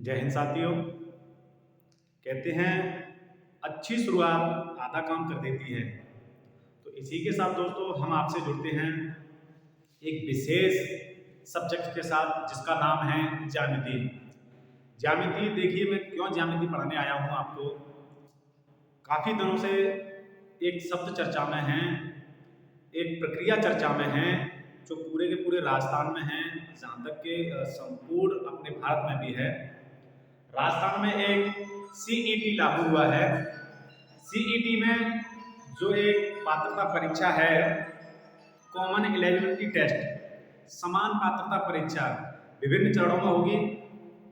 जय हिंद साथियों। कहते हैं अच्छी शुरुआत आधा काम कर देती है। तो इसी के साथ दोस्तों हम आपसे जुड़ते हैं एक विशेष सब्जेक्ट के साथ जिसका नाम है ज्यामिति। ज्यामिति देखिए, मैं क्यों ज्यामिति पढ़ाने आया हूँ आपको। काफ़ी दिनों से एक शब्द चर्चा में है, एक प्रक्रिया चर्चा में है, जो पूरे के पूरे राजस्थान में है, जहाँ तक के संपूर्ण अपने भारत में भी है। राजस्थान में एक सीईटी लागू हुआ है। सीईटी में जो एक पात्रता परीक्षा है, कॉमन एलिजिबिलिटी टेस्ट, समान पात्रता परीक्षा विभिन्न चरणों में होगी।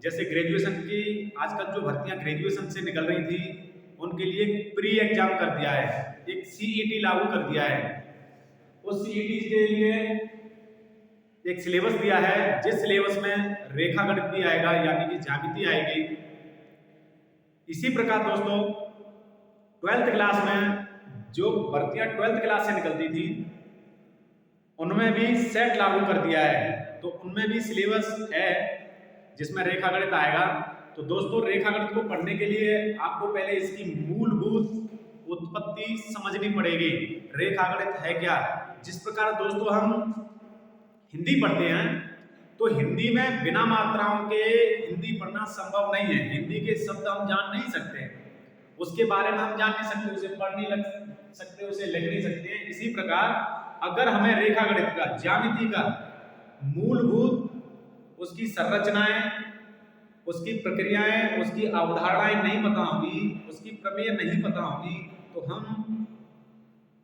जैसे ग्रेजुएशन की आजकल जो भर्तियां ग्रेजुएशन से निकल रही थी, उनके लिए प्री एग्जाम कर दिया है, एक सीईटी लागू कर दिया है। उस सीईटी के लिए एक सिलेबस दिया है, जिस सिलेबस में रेखा गणित भी आएगा, यानी कि ज्यामिति आएगी। इसी प्रकार दोस्तों 12th क्लास में जो भर्तियां 12th क्लास से निकलती थी, उनमें भी सेट लागू कर दिया है। तो उनमें भी सिलेबस है जिसमें रेखा गणित आएगा। तो दोस्तों रेखा गणित को पढ़ने के लिए आपको पहले इसकी मूलभूत उत्पत्ति समझनी पड़ेगी। रेखा गणित है क्या। जिस प्रकार दोस्तों हम हिंदी पढ़ते हैं, तो हिंदी में बिना मात्राओं के हिंदी पढ़ना संभव नहीं है। हिंदी के शब्द हम जान नहीं सकते, उसके बारे में हम जान नहीं सकते, उसे पढ़ नहीं लग सकते, उसे लिख नहीं सकते। इसी प्रकार अगर हमें रेखा गणित का, ज्यामिति का मूलभूत उसकी संरचनाएं, उसकी प्रक्रियाएं, उसकी अवधारणाएं नहीं पता होगी, उसकी प्रमेय नहीं पता होगी, तो हम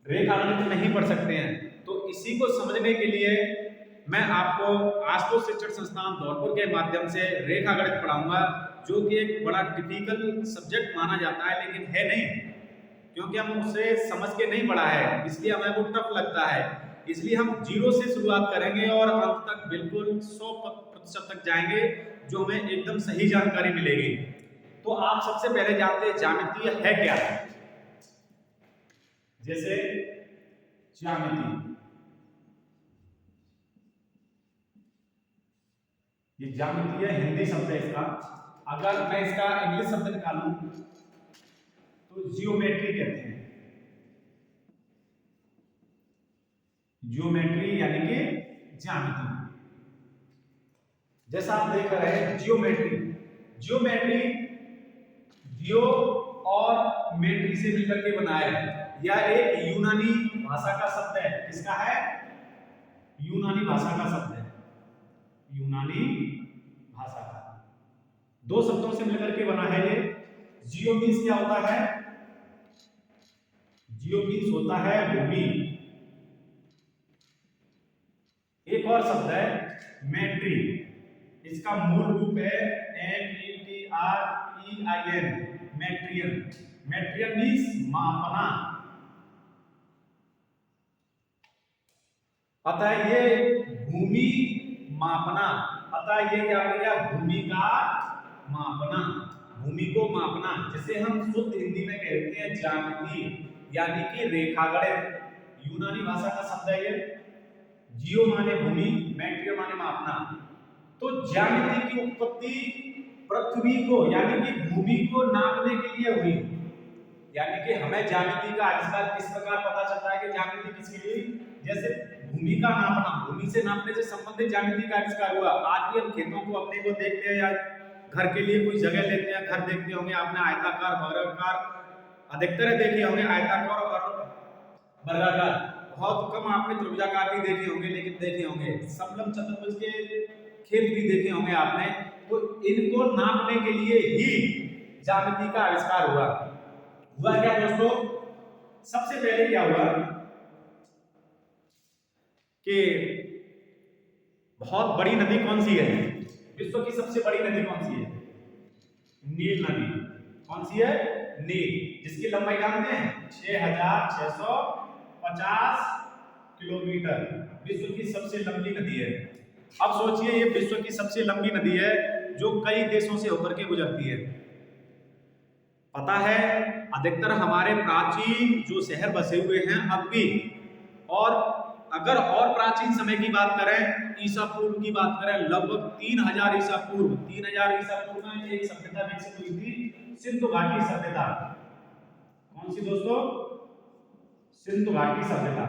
रेखा गणित नहीं पढ़ सकते हैं। तो इसी को समझने के लिए मैं आपको आशुतोष शिक्षण संस्थान धौलपुर के माध्यम से रेखा गणित पढ़ाऊंगा, जो कि एक बड़ा टिपिकल सब्जेक्ट माना जाता है, लेकिन है नहीं, क्योंकि हम उसे समझ के नहीं पढ़ा है, इसलिए हमें वो टफ लगता है। इसलिए हम जीरो से शुरुआत करेंगे और अंत तक बिल्कुल 100% तक जाएंगे, जो हमें एकदम सही जानकारी मिलेगी। तो आप सबसे पहले जानते हैं ज्यामिति है क्या। जैसे ज्यामिति, ये ज्यामिति है, हिंदी शब्द है इसका। अगर मैं इसका इंग्लिश शब्द निकालूं तो जियोमेट्री कहते हैं। जियोमेट्री यानी कि ज्यामिति। जैसा आप देख रहे हैं जियोमेट्री, जियोमेट्री जियो और मेट्री से मिलकर के बना है। यह एक यूनानी भाषा का शब्द है। किसका है? यूनानी भाषा का शब्द है, यूनानी भाषा का। दो शब्दों से मिलकर के बना है ये। जियो मीन्स क्या होता है? जियो मीन्स होता है भूमि। एक और शब्द है मेट्री, इसका मूल रूप है METREIN, मेट्रियन। मेट्रियन मीन्स मापना। अतः ये भूमि मापना, अतः ये क्या हो गया? भूमि का मापना, भूमि को मापना, जिसे हम शुद्ध हिंदी में कहते हैं ज्यामिति, यानी कि रेखा गणित। यूनानी भाषा का शब्द है ये। जियो माने भूमि, मेट्रियो माने मापना। तो ज्यामिति की उत्पत्ति पृथ्वी को यानी कि भूमि को नापने के लिए हुई। यानी कि हमें ज्यामिति का आविष्कार किस प्रकार पता चलता है कि ज्यामिति किसके लिए? जैसे भूमि का नापना, भूमि से नापने से संबंधित ज्यामिति का आविष्कार हुआ। आज भी हम खेतों को अपने को देखते हैं, या घर के लिए कोई जगह लेते हैं, घर देखते होंगे आपने, आयताकार, वर्गाकार, अधिकतर देखे होंगे आयताकार और वर्गाकार। बहुत कम आपने त्रिभुजाकार भी देखे होंगे, लेकिन देखे होंगे समलंब चतुर्भुज के खेत भी देखे होंगे आपने। तो इनको नापने के लिए ही ज्यामिति का आविष्कार हुआ। हुआ क्या दोस्तों? सबसे पहले क्या हुआ कि बहुत बड़ी नदी कौन सी है? विश्व की सबसे बड़ी नदी कौन सी है? नील नदी। कौन सी है? नील, जिसकी लंबाई जानते हैं 6650 किलोमीटर। विश्व की सबसे लंबी नदी है। अब सोचिए, ये विश्व की सबसे लंबी नदी है जो कई देशों से होकर के गुजरती है। पता है, अधिकतर हमारे प्राचीन जो शहर बसे हुए हैं अब भी, और अगर और प्राचीन समय की बात करें, ईसा पूर्व की बात करें, लगभग 3000 ईसा पूर्व, 3000 ईसा पूर्व में एक सभ्यता विकसित हुई थी, सिंधु घाटी सभ्यता। कौन सी दोस्तों? सिंधु घाटी सभ्यता।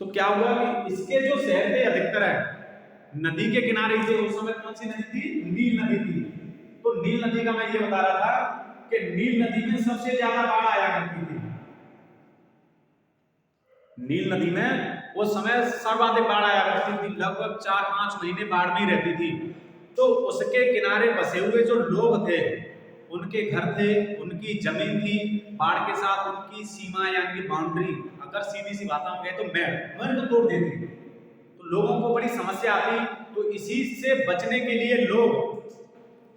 तो क्या हुआ कि इसके जो शहर थे अधिकतर है नदी के किनारे थे। उस समय कौन सी नदी थी? नील नदी थी। तो नील नदी का मैं ये बता रहा था कि नील नदी में सबसे ज्यादा बाढ़ आया करती थी। नील नदी में उस समय सर्वाधिक बाढ़ आया करती थी, लगभग 4-5 महीने बाढ़ में रहती थी। तो उसके किनारे बसे हुए जो लोग थे, उनके घर थे, उनकी जमीन थी, बाढ़ के साथ उनकी सीमा यानी बाउंड्री, अगर सीधी सी बात में कहे तो मैंने तो तोड़ देती, तो लोगों को बड़ी समस्या आती। तो इसी से बचने के लिए लोग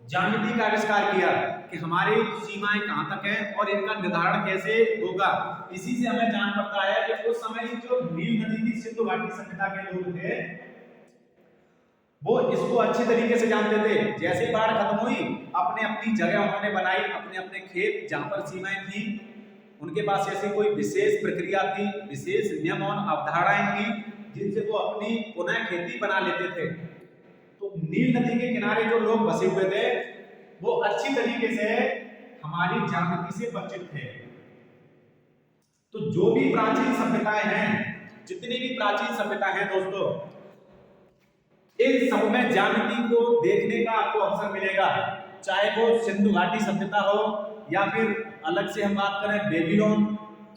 ज्यामिति का आविष्कार किया कि हमारी सीमाएं कहां तक हैं और इनका निर्धारण कैसे होगा। इसी से हमें जान पड़ता है कि उस समय जो नील नदी थी, सिंधु घाटी सभ्यता के लोग थे, वो इसको अच्छी तरीके से जानते थे। जैसे बाढ़ खत्म हुई, अपने अपनी जगह उन्होंने बनाई, अपने अपने खेत जहां पर सीमाएं थी, उनके पास ऐसी कोई विशेष प्रक्रिया थी, विशेष नियम और अवधारणाएं थी, जिनसे वो अपनी पुनः खेती बना लेते थे। तो नील नदी के किनारे जो लोग बसे हुए थे, वो अच्छी तरीके से हमारी ज्यामिति से परिचित थे। तो जो भी प्राचीन सभ्यताएं हैं, जितनी भी प्राचीन सभ्यताएं हैं दोस्तों, इन सब में ज्यामिति को देखने का आपको अवसर मिलेगा। चाहे वो सिंधु घाटी सभ्यता हो, या फिर अलग से हम बात करें बेबीलोन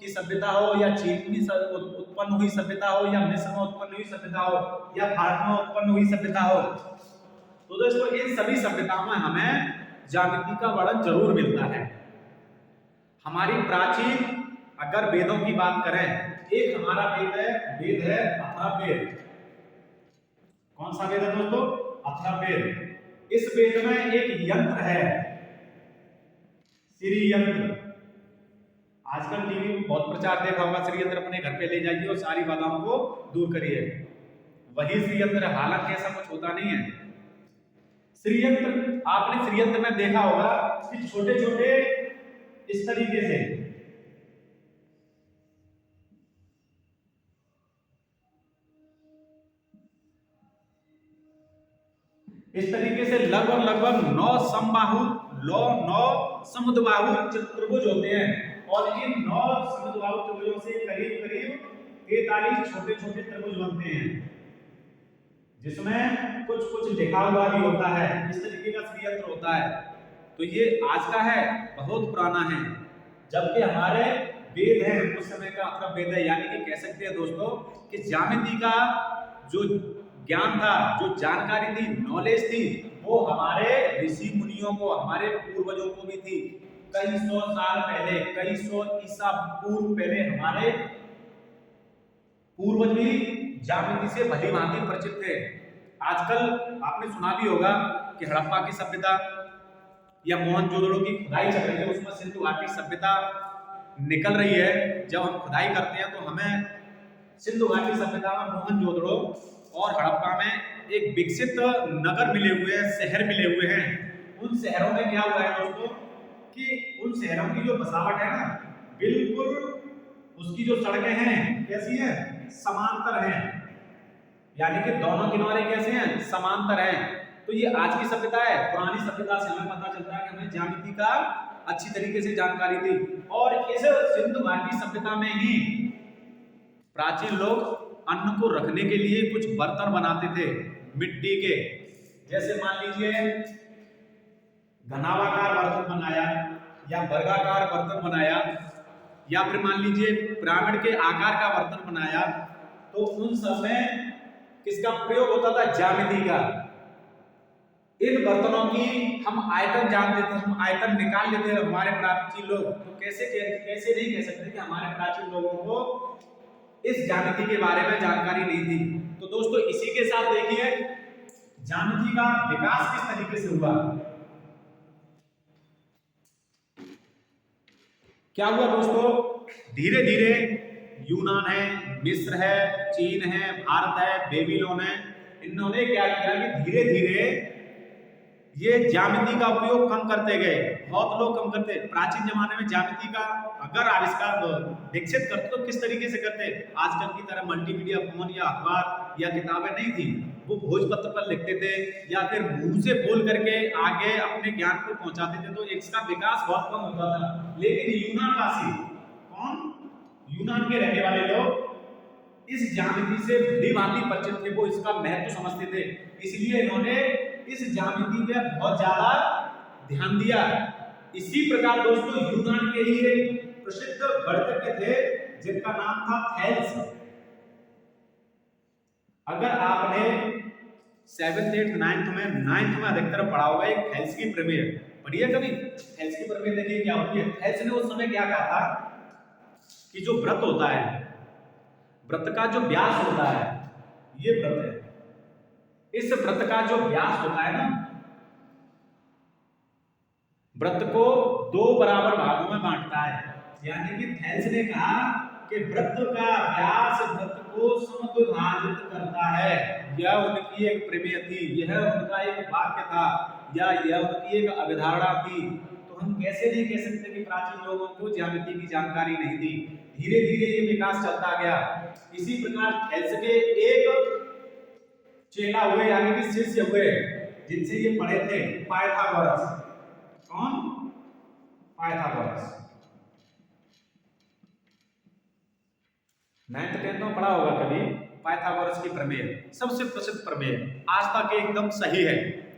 की सभ्यता हो, या चीन में उत्पन्न हुई सभ्यता हो, या मिस्र में उत्पन्न हुई सभ्यता हो, या भारत में उत्पन्न हुई सभ्यता हो। तो दोस्तों इन सभी सभ्यताओं में हमें ज्यामिति का वर्णन जरूर मिलता है। हमारी प्राचीन अगर वेदों की बात करें, एक हमारा वेद है अथर्ववेद। कौन सा वेद है दोस्तों? अथर्ववेद। इस वेद में एक यंत्र है, श्री यंत्र। आजकल टीवी में बहुत प्रचार देखा होगा, श्री यंत्र अपने घर पे ले जाइए और सारी बाधाओं को दूर करिए। वही श्री यंत्र, हालांकि ऐसा कुछ होता नहीं है। श्री यंत्र, आपने श्री यंत्र में देखा होगा कि छोटे छोटे इस तरीके से लगभग 9 समबाहु 9 समुद्रबाहु त्रिभुज होते हैं, और इन 9 समुद्रबाहु त्रिभुजों से करीब करीब 43 छोटे छोटे त्रिभुज बनते हैं, जिसमें कुछ कुछ लिखा हुआ भी होता है। इस तरीके का श्री यंत्र होता है। तो ये आज का है, बहुत पुराना है, जबकि हमारे वेद है उस समय का अथर्ववेद है। यानी कि कह सकते हैं दोस्तों कि ज्यामिति का जो ज्ञान था, जो जानकारी थी, नॉलेज थी, वो हमारे ऋषि मुनियों को, हमारे पूर्वजों को भी थी। कई सौ साल पहले, कई सौ ईसा पूर्व पहले हमारे पूर्वज भी ज्यामिति से भली भांति परिचित थे। आजकल आपने सुना भी होगा कि हड़प्पा की सभ्यता या मोहनजोदड़ो की खुदाई चल रही है, उसमें सिंधु घाटी सभ्यता निकल रही है। जब हम खुदाई करते हैं तो हमें सिंधु घाटी सभ्यता में मोहनजोदड़ो और हड़प्पा में एक विकसित नगर मिले हुए हैं, शहर मिले हुए हैं। उन शहरों में क्या हुआ है दोस्तों कि उन शहरों की जो बसावट है ना, बिल्कुल उसकी जो सड़कें हैं कैसी हैं? समांतर हैं, यानी कि दोनों किनारे कैसे हैं? समांतर हैं। तो ये आज की सभ्यता है। पुरानी सभ्यता से हमें पता चलता है कि हमें ज्यामिति का अच्छी तरीके से जानकारी थी। और इस सिंधु घाटी सभ्यता में ही प्राचीन लोग अन्न को रखने के लिए कुछ बर्तन बनाते थे मिट्टी के। जैसे मान लीजिए घनावाकार बर्तन बनाया, या वर्गाकार बर्तन बनाया, या फिर मान लीजिए पिरामिड के आकार का बर्तन बनाया। तो उन सब में किसका प्रयोग होता था? ज्यामिति का। इन बर्तनों की हम आयतन जानते थे, हम आयतन निकाल लेते थे हमारे प्राचीन लोग। तो कैसे नहीं कह सकते कि हमारे प्राचीन लोगों को इस ज्यामिति के बारे में जानकारी नहीं थी। तो दोस्तों इसी के साथ देखिए ज्यामिति का विकास किस तरीके से हुआ। क्या हुआ दोस्तों? धीरे धीरे यूनान है, मिस्र है, चीन है, भारत है, बेबीलोन है, इन्होंने क्या किया कि धीरे धीरे ये ज्यामिति का उपयोग कम करते गए, बहुत लोग कम करते। प्राचीन जमाने में ज्यामिति का अगर आविष्कार विकसित करते तो किस तरीके से करते, आजकल की तरह मल्टीमीडिया फोन या अखबार या किताबें नहीं थी। वो भोजपत्र पर लिखते थे या फिर मुंह से बोल करके आगे अपने ज्ञान को पहुंचाते थे, तो इसका विकास बहुत कम होता था। लेकिन यूनानवासी, कौन, यूनान के रहने वाले लोग इस ज्यामिति से भली भांति परिचित थे, वो इसका महत्व समझते थे, इसलिए इन्होंने इस ज्यामिति में बहुत ज्यादा ध्यान दिया। इसी प्रकार दोस्तों यूनान के ही एक प्रसिद्ध गणितज्ञ थे जिनका नाम था थेल्स। अगर आपने 7th 8th 9th में अधिकतर पढ़ा होगा एक थेल्स की प्रमेय, पढ़ी है कभी? थेल्स की प्रमेय देखिए क्या होती है। थेल्स ने उस समय क्या कहा था कि जो वृत्त होता है, वृत्त का जो व्यास होता है, ये वृत्त है, इस वृत्त का जो व्यास होता है ना, वृत्त को 2 बराबर भागों में बांटता है। यानी कि थेल्स ने कहा कि वृत्त का व्यास वृत्त को समद्विभाजित करता है। यह उनकी एक प्रमेय थी, यह उनका एक वाक्य था, या यह उनकी एक अवधारणा थी। तो हम कैसे नहीं कह सकते कि प्राचीन लोगों को ज्यामिति की जानकारी नहीं थी। धीरे धीरे ये विकास चलता गया। इसी प्रकार थेल्स के एक चेला हुए यानी कि शिष्य हुए जिनसे ये पढ़े थे, पाइथागोरस। कौन? पाइथागोरस। 9th 10th में पढ़ा होगा कभी। पाइथागोरस की प्रमेय सबसे प्रसिद्ध प्रमेय, आज तक एकदम सही है,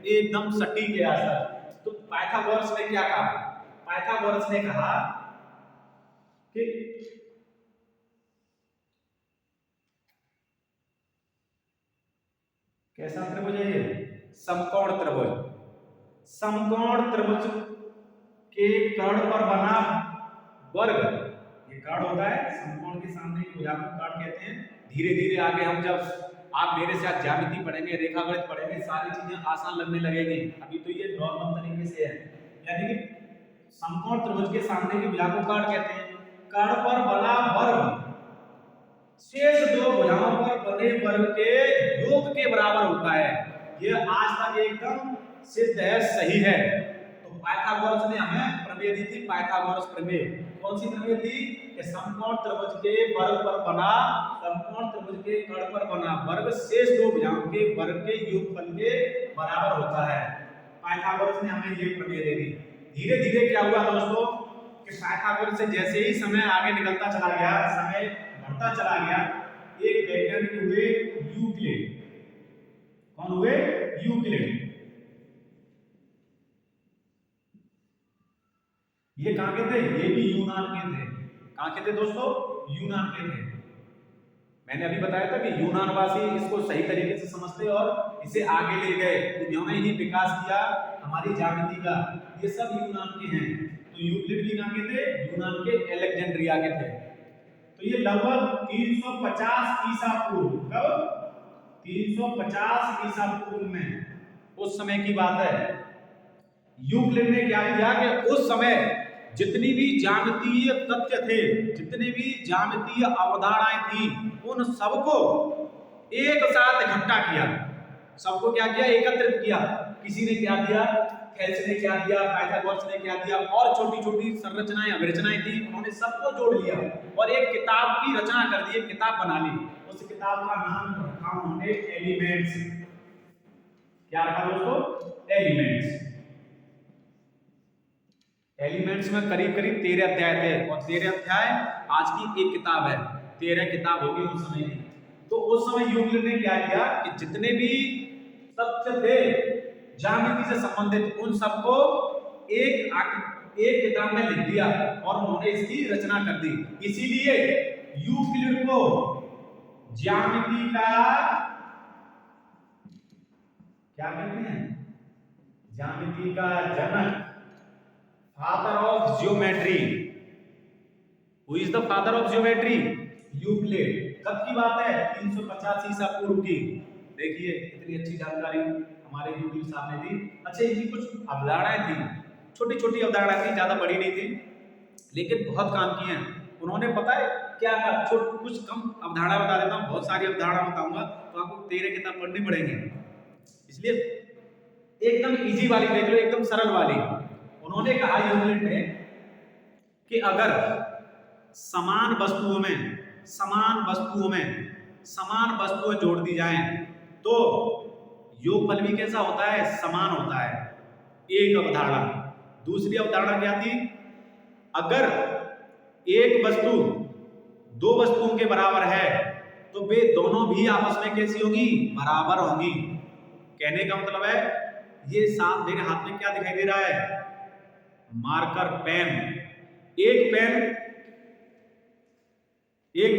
एकदम सटीक है आज तक। तो पाइथागोरस ने क्या कहा? पाइथागोरस ने कहा कि कैसा त्रिभुज है ये? समकोण त्रिभुज। समकोण त्रिभुज के कर्ण पर बना वर्ग, ये कर्ण होता है, समकोण के सामने की भुजा को कर्ण कहते हैं। धीरे धीरे आगे हम जब आप मेरे साथ ज्यामिति पढ़ेंगे, रेखागणित पढ़ेंगे, सारी चीजें आसान लगने लगेगी। अभी तो ये नॉर्मल तरीके से है। यानी कि समकोण त्रिभुज के सामने की भुजा को कर्ण कहते हैं। कर्ण पर बना वर्ग शेष 2 भुजाओं पर बने वर्ग के योग के बराबर होता है। यह आज तक एकदम सिद्ध है, सही है। तो पाइथागोरस ने हमें प्रमेय दी थी, पाइथागोरस प्रमेय। कौन सी प्रमेय थी? कि समकोण त्रिभुज के वर्ग पर बना, समकोण त्रिभुज के कर्ण पर बना वर्ग शेष 2 भुजाओं के वर्ग के योगफल के बराबर होता है। पाइथागोरस ने हमें ये प्रमेय दे दी। धीरे धीरे क्या हुआ दोस्तों कि पाइथागोरस से जैसे ही समय आगे निकलता चला गया, समय बढ़ता चला गया, एक वैज्ञानिक हुए यूक्लिड। कौन हुए? यूक्लिड। ये कहां के थे? ये भी यूनान के थे। कहां के थे दोस्तों? यूनान के थे। मैंने अभी बताया था कि यूनानवासी इसको सही तरीके से समझते और इसे आगे ले गए। इन्होंने ही विकास किया हमारी ज्यामिति का। ये सब यूनान के हैं। तो यूक्लिड भी कहां के थे? यूनान के अलेक्जेंड्रिया के थे। तो ये लगभग 350 ईसा पूर्व, कब? 350 ईसा पूर्व में, उस समय की बात है। यूक्लिड ने क्या किया कि उस समय जितनी भी ज्यामितीय तथ्य थे, जितने भी ज्यामितीय अवधारणाएं थी, उन सबको एक साथ इकट्ठा किया। सबको क्या किया? एकत्रित किया। किसी ने क्या दिया? थेल्स ने क्या दिया? पाइथागोरस ने क्या दिया? और छोटी छोटी संरचनाएं, अभिरचनाएं थी, उन्होंने सबको जोड़ लिया और एक किताब की रचना कर दी, एक किताब बना ली। उस किताब का नाम रखा उन्होंने एलिमेंट्स। क्या रखा दोस्तों? एलिमेंट्स। एलिमेंट्स में करीब करीब 13 अध्याय थे और 13 अध्याय आज की एक किताब है। 13 किताब होगी उस समय की। तो उस समय यूक्लिड ने क्या किया कि जितने भी तथ्य थे ज्यामिति से संबंधित, उन सबको एक किताब में लिख दिया और उन्होंने इसकी रचना कर दी। इसीलिए यूक्लिड को ज्यामिति का क्या कहते हैं? ज्यामिति का जनक, father of geometry. Who is the father of geometry? Euclid. कब की बात है? 350 ईसा पूर्व की। देखिए इतनी अच्छी जानकारी हमारे यूक्लिड साहब ने दी। अच्छा, इनकी कुछ अवधारणाएं थी, छोटी छोटी अवधारणाएं थी, ज्यादा बड़ी नहीं थी, लेकिन बहुत काम की हैं उन्होंने। पता है क्या? कुछ कम अवधारणा बता देता हूँ, बहुत सारी अवधारणा बताऊंगा तो आपको 13 किताब पढ़नी पड़ेंगी। इसलिए एकदम इजी वाली देख लो, एकदम सरल वाली। उन्होंने कहा यूक्लिड ने कि अगर समान वस्तुओं में समान वस्तुएं जोड़ दी जाएं तो योगफल भी कैसा होता है, समान होता है। एक अवधारणा। दूसरी अवधारणा क्या थी, अगर एक वस्तु दो वस्तुओं के बराबर है तो वे दोनों भी आपस में कैसी होगी, बराबर होंगी। कहने का मतलब है, ये साथ मेरे हाथ में क्या दिखाई दे रहा है, मार्कर पेन। एक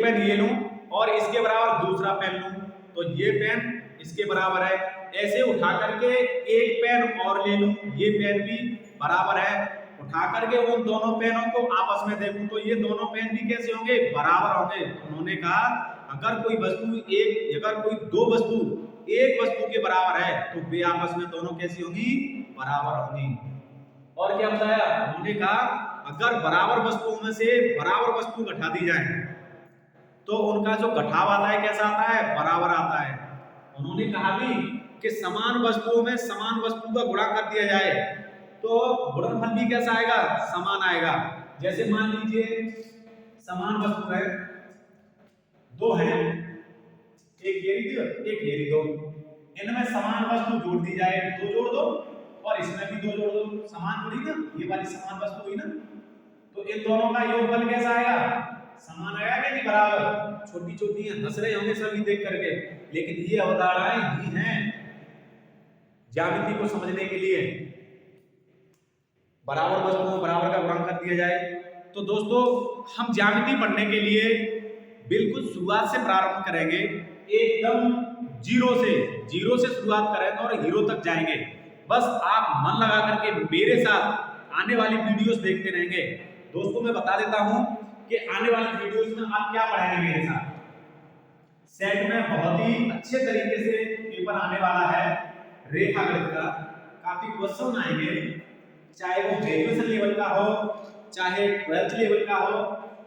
पेन ये लूं और इसके बराबर दूसरा पेन लूं तो ये पेन इसके बराबर है। ऐसे उठा करके एक पेन और ले लूं, ये पेन भी बराबर है। उठा करके उन दोनों पेनों को आपस में देखूं तो ये दोनों पेन भी कैसे होंगे, बराबर होंगे। उन्होंने कहा अगर कोई दो वस्तु एक वस्तु के बराबर है तो वे आपस में दोनों कैसी होंगी, बराबर होंगी। और क्या बताया उन्होंने, कहा अगर बराबर वस्तुओं में से बराबर वस्तु घटा दी जाए तो उनका जो घटाव आता है कैसा आता है, बराबर आता है। उन्होंने कहा भी कि समान वस्तुओं में समान वस्तु का गुणा कर दिया जाए तो गुणनफल भी कैसा आएगा, समान आएगा। जैसे मान लीजिए समान वस्तु है, दो है, एक ये दो, इनमें समान वस्तु जोड़ दी जाए, दो जोड़ दो और इसमें भी दो जोड़ दो, समान जुड़ी ना, ये वाली समान वस्तु हुई ना, तो इन दोनों का योगफल कैसा आएगा, समान आएगा कि नहीं, बराबर। छोटी छोटी है, हंस रहे होंगे सभी देख करके, लेकिन ये अवधारणाएं ही हैं ज्यामिति को समझने के लिए। बराबर वस्तुओं बराबर का गुणन कर दिया जाए तो दोस्तों हम ज्यामिति पढ़ने के लिए बिल्कुल शुरुआत से प्रारंभ करेंगे, एकदम जीरो से शुरुआत करेंगे और हीरो तक जाएंगे। बस आप मन लगा करके मेरे साथ आने वाली वीडियोस देखते रहेंगे। दोस्तों मैं बता देता हूं कि आने वाली वीडियोस में आप क्या पढ़ेंगे मेरे साथ। सेट में बहुत ही अच्छे तरीके से पेपर आने वाला है रेखागणित का, काफी क्वेश्चन आएंगे, चाहे वो ग्रेजुएशन लेवल का हो चाहे 12th लेवल का हो,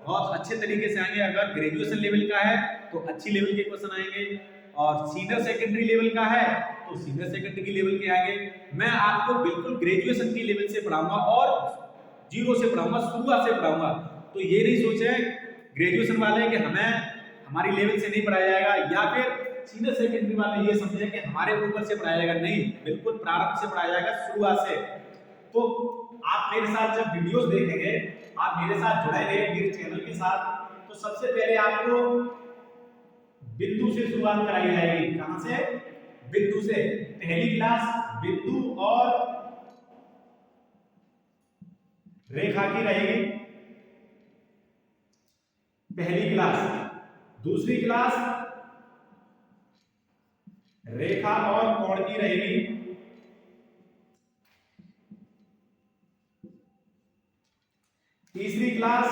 बहुत अच्छे तरीके से आएंगे। अगर ग्रेजुएशन लेवल का है तो अच्छी लेवल के क्वेश्चन आएंगे, और सीनियर सेकेंडरी लेवल का है तो सीनियर सेकेंडरी लेवल के आएंगे। मैं आपको बिल्कुल ग्रेजुएशन की लेवल से पढ़ाऊंगा और जीरो से पढ़ाऊंगा, शुरुआत से पढ़ाऊंगा। तो ये नहीं सोचे ग्रेजुएशन वाले कि हमारी लेवल से नहीं पढ़ाया जाएगा, या फिर सीनियर सेकेंडरी वाले ये समझे कि हमारे ऊपर से पढ़ाया जाएगा। नहीं, बिल्कुल प्रारंभ से पढ़ाया जाएगा, शुरुआत से। तो आप मेरे साथ जब वीडियोस देखेंगे, आप मेरे साथ जुड़ेंगे मेरे चैनल के साथ, तो सबसे पहले आपको बिंदु से शुरुआत कराई जाएगी। कहां से, बिंदु से। पहली क्लास बिंदु और रेखा की रहेगी, पहली क्लास। दूसरी क्लास रेखा और कोण की रहेगी। तीसरी क्लास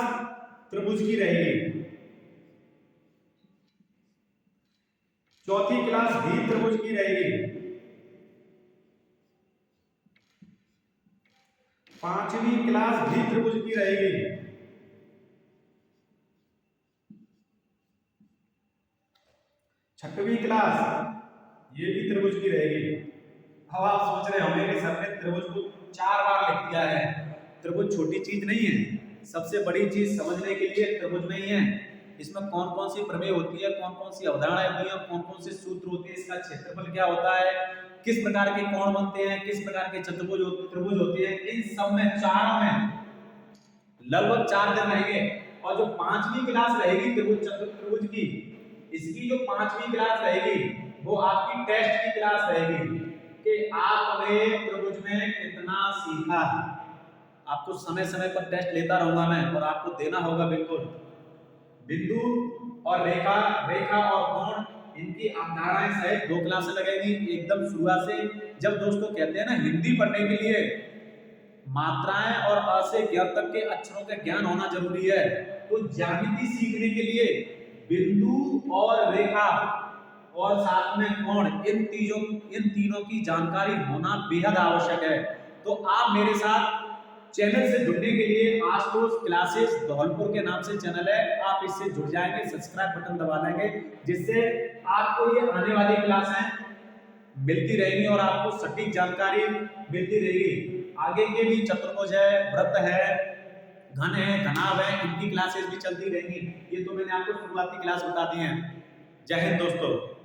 त्रिभुज की रहेगी। चौथी क्लास भी त्रिभुज की रहेगी। पांचवी क्लास भी त्रिभुज की रहेगी। छठवीं क्लास ये भी त्रिभुज की रहेगी। अब आप सोच रहे होंगे कि सर ने त्रिभुज को 4 बार लिख दिया है। त्रिभुज छोटी चीज नहीं है, सबसे बड़ी चीज समझने के लिए त्रिभुज में ही है। इसमें कौन कौन सी प्रमेय होती है, कौन कौन सी अवधारणाएं होती है, कौन कौन से सूत्र होते हैं, इसका क्षेत्रफल क्या होता है, किस प्रकार के कोण बनते हैं, किस प्रकार के चतुर्भुज त्रिभुज होते हैं, इन सब में चारों में लगभग 4 दिन रहेंगे। और जो 5वीं क्लास रहेगी त्रिभुज की, इसकी जो 5वीं क्लास रहेगी वो आपकी टेस्ट की क्लास रहेगी कि आपने त्रिभुज में कितना सीखा। आपको समय समय पर टेस्ट लेता रहूंगा मैं, और आपको देना होगा बिल्कुल। बिंदु और रेखा, रेखा और कोण, इनकी अवधारणाएं सहित 2 क्लासें लगेगी एकदम शुरुआत से। जब दोस्तों कहते हैं ना हिंदी पढ़ने के लिए मात्राएं और अ से ज्ञ तक के अक्षरों का ज्ञान होना जरूरी है, तो ज्यामिति सीखने के लिए बिंदु और रेखा और साथ में कोण, इन तीनों की जानकारी होना बेहद आवश्यक है। तो आप मेरे साथ चैनल से जुड़ने के लिए आशुतोष क्लासेस धौलपुर के नाम से चैनल है, आप इससे जुड़ जाएंगे, सब्सक्राइब बटन दबा देंगे, जिससे आपको ये आने वाली क्लासें मिलती रहेगी और आपको सटीक जानकारी मिलती रहेगी। आगे के भी चतुर्भुज है, वृत्त है, घन है, घनाभ है, इनकी क्लासेस भी चलती रहेंगी। ये तो मैंने आपको शुरुआती क्लास बता दी है। जय हिंद दोस्तों।